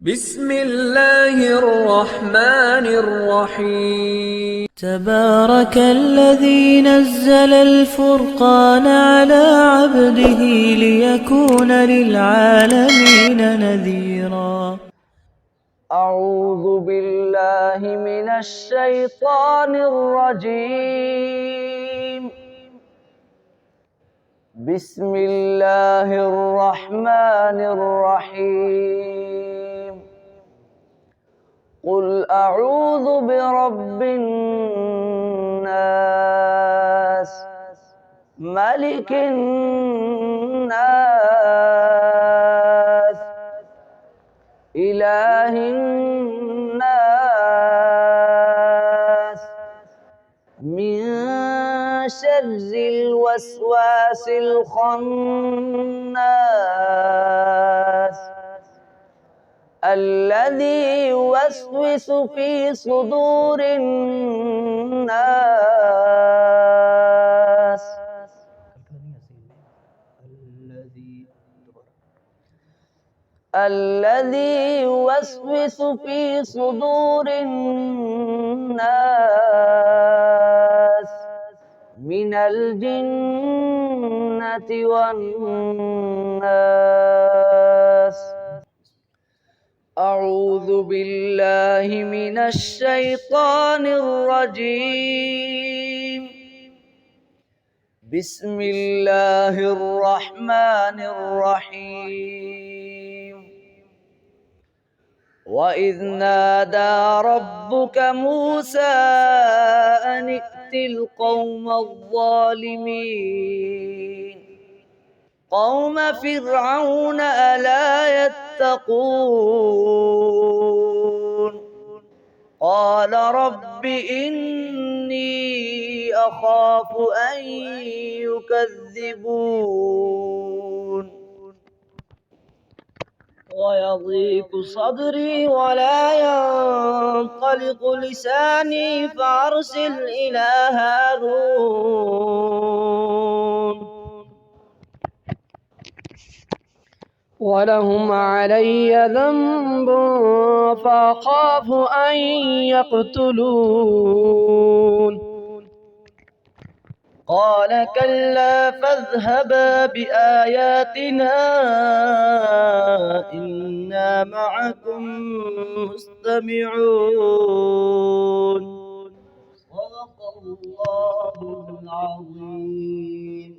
بسم الله الرحمن الرحيم. تبارك الذي نزل الفرقان على عبده ليكون للعالمين نذيرا. أعوذ بالله من الشيطان الرجيم. بسم الله الرحمن الرحيم. قل أعوذ برب الناس ملك الناس إله الناس من شر الوسواس الخناس الذي يوسوس في صدور الناس الذي يوسوس في صدور الناس من الجنة والناس. أعوذ بالله من الشيطان الرجيم. بسم الله الرحمن الرحيم. وإذ نادى ربك موسى أن ائت القوم الظالمين قوم فرعون ألا يتقون قال رب إني أخاف أن يكذبون ويضيق صدري ولا ينطلق لساني فأرسل إلى هارون ولهم علي ذنب فأخاف أن يقتلون قال كلا فاذهبا بآياتنا إنا معكم مستمعون. صدق الله العظيم.